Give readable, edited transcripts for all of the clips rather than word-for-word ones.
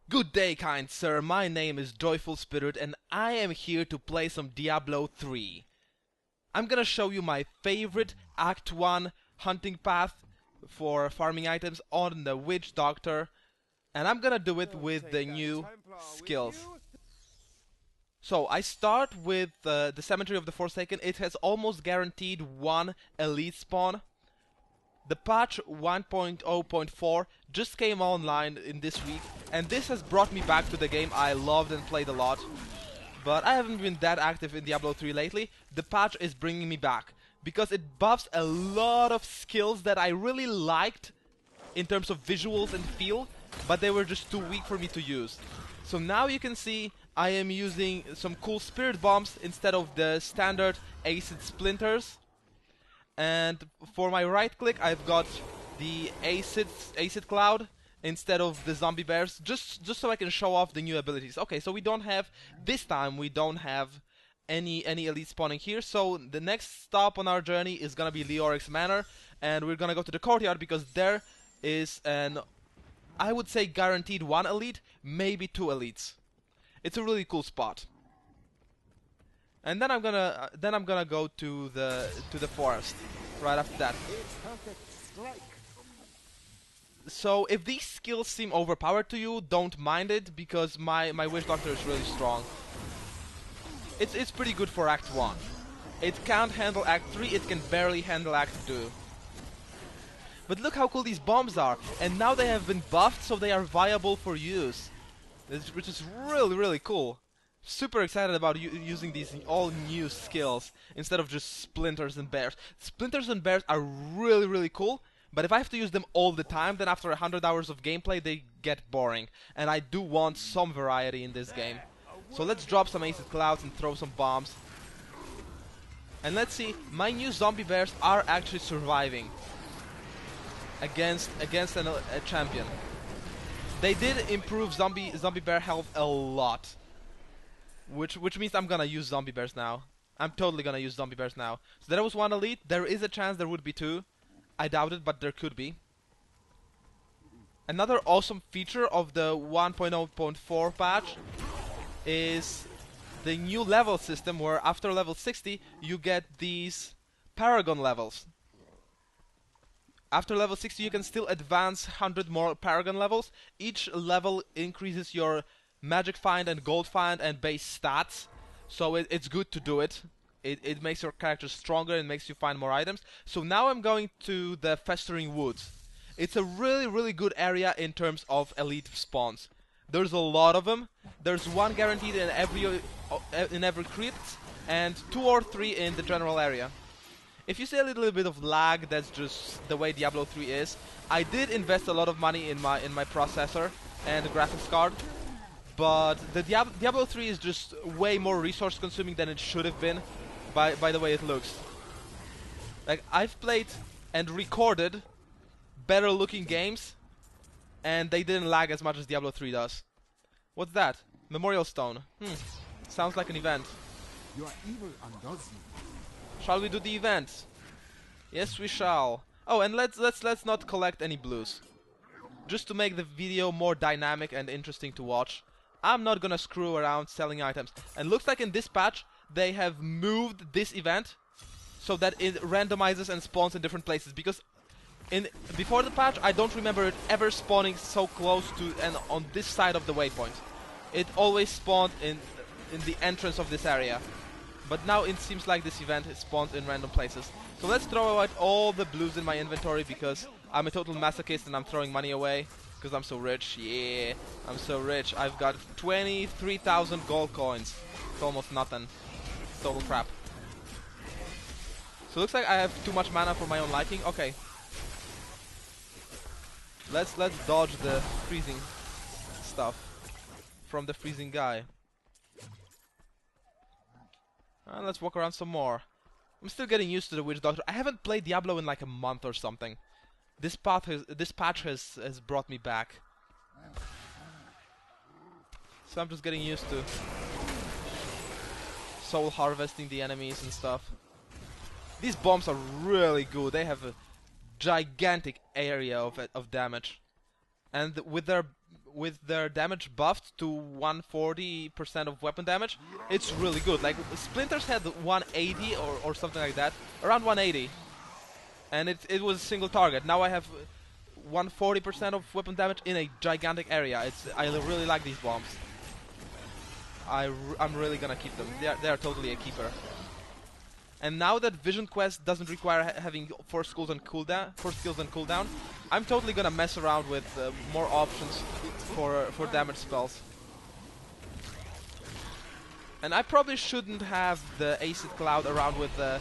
Good day, kind sir. My name is Joyful Spirit, and I am here to play some Diablo 3. I'm gonna show you my favorite Act 1 hunting path for farming items on the Witch Doctor, and I'm gonna do it with the new skills. So I start with the Cemetery of the Forsaken. It has almost guaranteed one elite spawn. The patch 1.0.4 just came online in this week, and this has brought me back to the game I loved and played a lot. But I haven't been that active in Diablo 3 lately. The patch is bringing me back, because it buffs a lot of skills that I really liked in terms of visuals and feel, but they were just too weak for me to use. So now you can see I am using some cool spirit bombs instead of the standard acid splinters. And for my right click, I've got the acid cloud instead of the zombie bears, just so I can show off the new abilities. Okay, so this time we don't have any elite spawning here. So the next stop on our journey is gonna be Leoric's Manor, and we're gonna go to the courtyard because there is an, I would say, guaranteed one elite, maybe two elites. It's a really cool spot. And then I'm gonna go to the forest right after that. So if these skills seem overpowered to you, don't mind it, because my Witch Doctor is really strong. It's pretty good for Act 1. It can't handle Act 3, it can barely handle Act 2. But look how cool these bombs are, and now they have been buffed so they are viable for use, which is really cool. Super excited about using these all new skills instead of just splinters and bears. Splinters and bears are really cool, but if I have to use them all the time, then after 100 hours of gameplay they get boring, and I do want some variety in this game. So let's drop some acid clouds and throw some bombs. And let's see, my new zombie bears are actually surviving against a champion. They did improve zombie bear health a lot. Which means I'm gonna use zombie bears now. I'm totally gonna use zombie bears now. So there was one elite. There is a chance there would be two. I doubt it, but there could be. Another awesome feature of the 1.0.4 patch is the new level system, where after level 60 you get these paragon levels. After level 60 you can still advance 100 more paragon levels. Each level increases your magic find and gold find and base stats, so it's good to do it. It makes your character stronger and makes you find more items. So now I'm going to the Festering Woods. It's a really good area in terms of elite spawns. There's a lot of them. There's one guaranteed in every crypt, and 2 or 3 in the general area. If you see a little bit of lag, that's just the way Diablo 3 is. I did invest a lot of money in my processor and the graphics card, but the Diablo 3 is just way more resource consuming than it should have been by the way it looks. Like, I've played and recorded better looking games, and they didn't lag as much as Diablo 3 does. What's that? Memorial Stone. Sounds like an event. Your evil undoes you. Shall we do the event? Yes, we shall. Oh, and let's not collect any blues. Just to make the video more dynamic and interesting to watch, I'm not gonna screw around selling items. And looks like in this patch they have moved this event so that it randomizes and spawns in different places, because before the patch I don't remember it ever spawning so close to and on this side of the waypoint. It always spawned in the entrance of this area. But now it seems like this event spawns in random places. So let's throw out all the blues in my inventory, because I'm a total masochist and I'm throwing money away. Because I'm so rich. Yeah, I'm so rich. I've got 23,000 gold coins. It's almost nothing. Total crap. So looks like I have too much mana for my own liking. Okay. Let's dodge the freezing stuff from the freezing guy. And let's walk around some more. I'm still getting used to the Witch Doctor. I haven't played Diablo in like a month or something. This patch has brought me back. So I'm just getting used to soul harvesting the enemies and stuff. These bombs are really good. They have a gigantic area of damage. And with their with their damage buffed to 140% of weapon damage, it's really good. Like, Splinters had 180 or something like that, around 180, and it was a single target. Now I have 140% of weapon damage in a gigantic area. I really like these bombs. I'm really gonna keep them. They are totally a keeper. And now that Vision Quest doesn't require having 4 skills on cooldown, I'm totally gonna mess around with more options for damage spells. And I probably shouldn't have the Acid Cloud around with the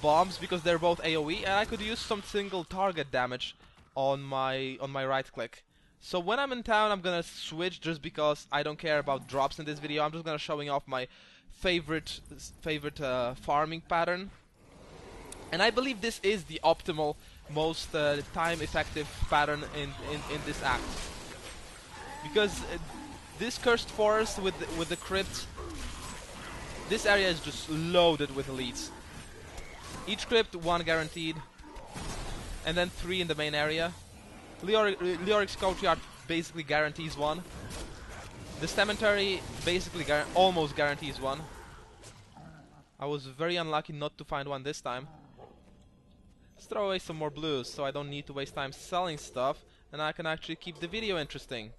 bombs because they're both AoE, and I could use some single target damage on my right click. So when I'm in town, I'm gonna switch just because I don't care about drops in this video. I'm just gonna showing off my favorite farming pattern, and I believe this is the optimal, most time-effective pattern in this act, because this cursed forest with the crypt, this area is just loaded with elites. Each crypt 1 guaranteed, and then 3 in the main area. Leoric's courtyard basically guarantees 1. The cemetery basically almost guarantees 1. I was very unlucky not to find one this time. Let's throw away some more blues so I don't need to waste time selling stuff, and I can actually keep the video interesting.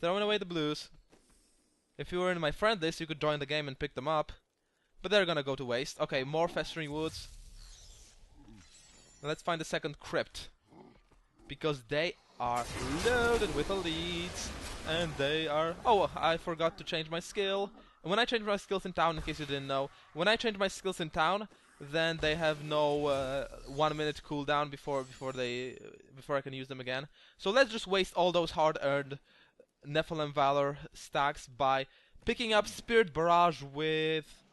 Throwing away the blues. If you were in my friend list, you could join the game and pick them up, but they're gonna go to waste. Okay, more festering woods. Let's find the second crypt, because they are loaded with elites, and they are... Oh, I forgot to change my skill. And when I change my skills in town, in case you didn't know, when I change my skills in town, then they have no 1 minute cooldown before I can use them again. So let's just waste all those hard-earned Nephilim Valor stacks by picking up Spirit Barrage with...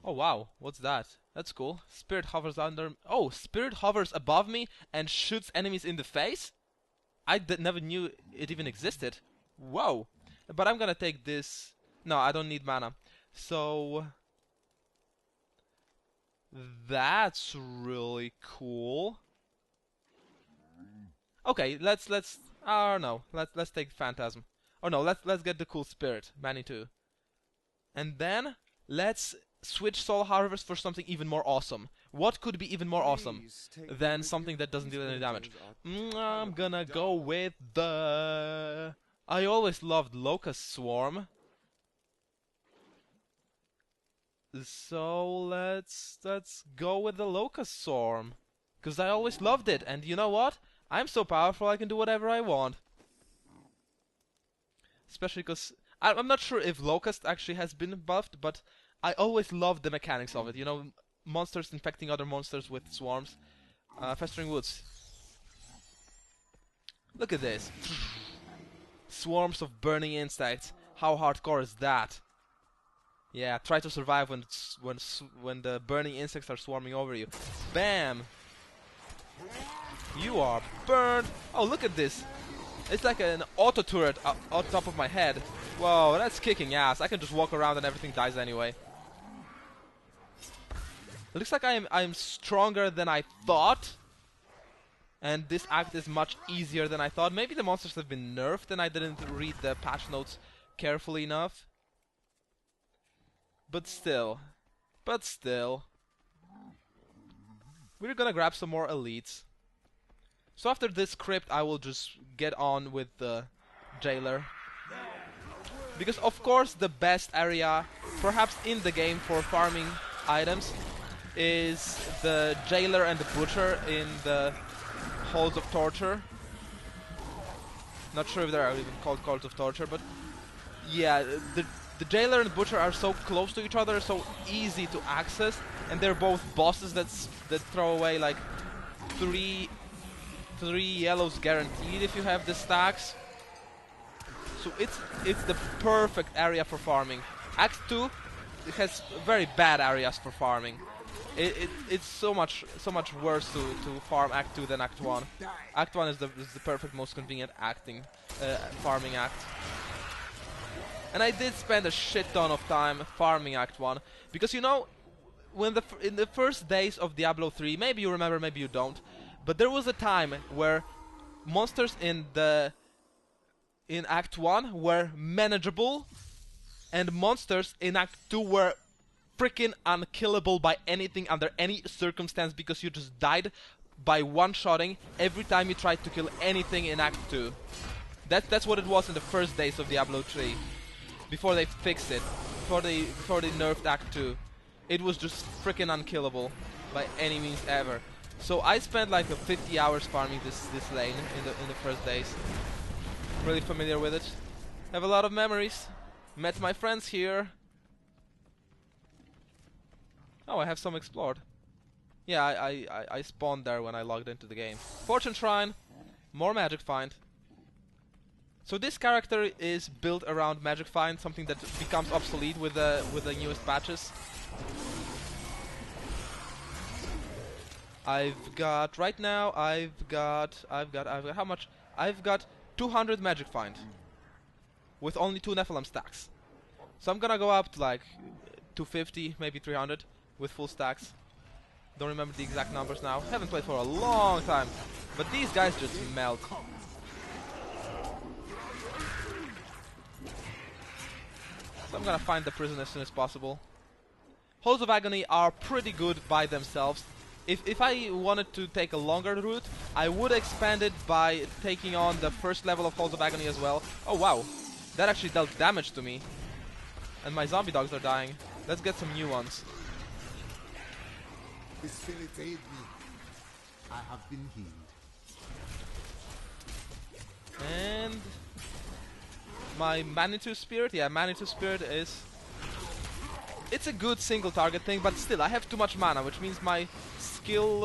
Oh wow, what's that? That's cool. Spirit hovers under... Oh, Spirit hovers above me and shoots enemies in the face? I never knew it even existed. Whoa! But I'm gonna take this... No, I don't need mana. So... That's really cool. Okay, let's oh no, let's take Phantasm. Oh no, let's get the cool Spirit, Manitou. And then let's switch Soul Harvest for something even more awesome. What could be even more awesome than something that doesn't deal any damage? I'm gonna go with the... I always loved Locust Swarm. So let's go with the Locust Swarm, because I always loved it, and you know what? I'm so powerful I can do whatever I want. Especially because I'm not sure if Locust actually has been buffed, but I always loved the mechanics of it. You know, monsters infecting other monsters with swarms. Festering Woods. Look at this. Swarms of burning insects. How hardcore is that? Yeah, try to survive when the burning insects are swarming over you. Bam! You are burned. Oh, look at this. It's like an auto turret on top of my head. Whoa, that's kicking ass. I can just walk around and everything dies anyway. It looks like I'm stronger than I thought. And this act is much easier than I thought. Maybe the monsters have been nerfed and I didn't read the patch notes carefully enough. But still. We're gonna grab some more elites. So after this crypt, I will just get on with the jailer. Because of course the best area, perhaps in the game, for farming items is the jailer and the butcher in the halls of torture. Not sure if they are even called halls of torture, but yeah, the jailer and the butcher are so close to each other, so easy to access, and they're both bosses that throw away like three yellows guaranteed if you have the stacks. So it's the perfect area for farming. Act 2, it has very bad areas for farming. It's so much worse to farm Act 2 than Act 1. Act 1 is the perfect, most convenient farming act. And I did spend a shit ton of time farming Act 1, because you know, in the first days of Diablo 3, maybe you remember, maybe you don't, but there was a time where monsters in Act 1 were manageable, and monsters in Act 2 were freaking unkillable by anything under any circumstance, because you just died by one-shotting every time you tried to kill anything in Act 2. That's what it was in the first days of Diablo 3, before they fixed it, before they nerfed Act 2. It was just freaking unkillable by any means ever. So I spent like 50 hours farming this lane in the first days. Really familiar with it. Have a lot of memories. Met my friends here. Oh, I have some explored. Yeah, I spawned there when I logged into the game. Fortune Shrine, more magic find. So this character is built around magic find, something that becomes obsolete with the newest patches. I've got right now. I've got how much? I've got 200 magic find with only 2 Nephilim stacks. So I'm gonna go up to like 250, maybe 300 with full stacks. Don't remember the exact numbers now. Haven't played for a long time, but these guys just melt. So I'm gonna find the prison as soon as possible. Halls of Agony are pretty good by themselves. If I wanted to take a longer route, I would expand it by taking on the first level of Halls of Agony as well. Oh wow, that actually dealt damage to me. And my zombie dogs are dying. Let's get some new ones. This spirit aid me. I have been healed. And my Manitou Spirit, yeah, Manitou Spirit is... It's a good single target thing, but still, I have too much mana, which means my skill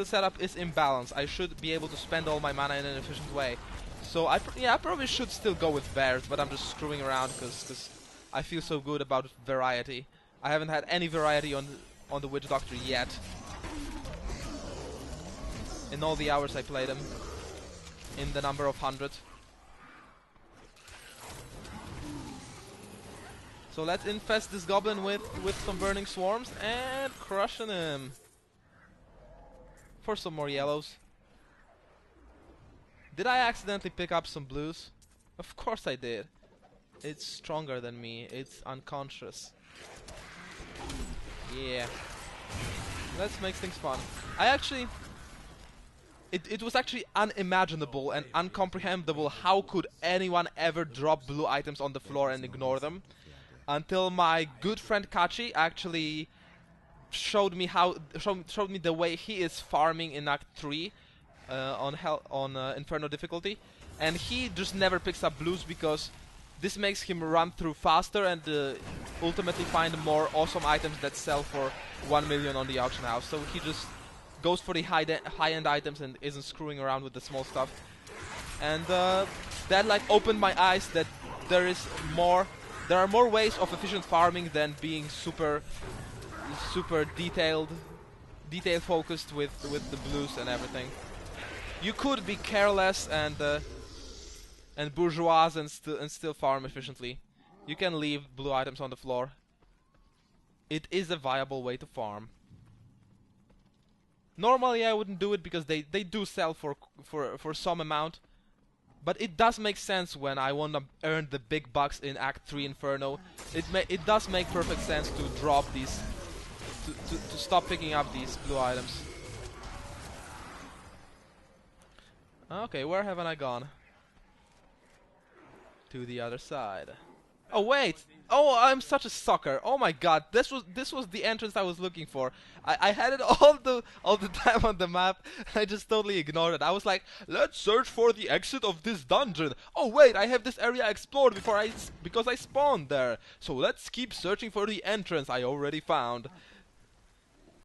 setup is imbalanced. I should be able to spend all my mana in an efficient way. So I probably should still go with bears, but I'm just screwing around because I feel so good about variety. I haven't had any variety on the Witch Doctor yet. In all the hours I played him, in the number of 100. So let's infest this goblin with some burning swarms and crushing him. For some more yellows. Did I accidentally pick up some blues? Of course I did. It's stronger than me. It's unconscious. Yeah. Let's make things fun. I actually... It was actually unimaginable and incomprehensible how could anyone ever drop blue items on the floor and ignore them. Until my good friend Kachi actually showed me the way he is farming in Act 3 on Inferno difficulty, and he just never picks up blues because this makes him run through faster and ultimately find more awesome items that sell for 1 million on the auction house. So he just goes for the high-end items and isn't screwing around with the small stuff. And that like opened my eyes that there are more ways of efficient farming than being super detail focused with the blues and everything. You could be careless and bourgeois and still farm efficiently. You can leave blue items on the floor. It is a viable way to farm. Normally I wouldn't do it because they do sell for some amount. But it does make sense when I want to earn the big bucks in Act 3 Inferno. It does make perfect sense to drop these, to stop picking up these blue items. Okay, where haven't I gone? To the other side. Oh wait! Oh, I'm such a sucker! Oh my god, this was the entrance I was looking for. I had it all the time on the map. I just totally ignored it. I was like, let's search for the exit of this dungeon. Oh wait, I have this area explored because I spawned there. So let's keep searching for the entrance I already found.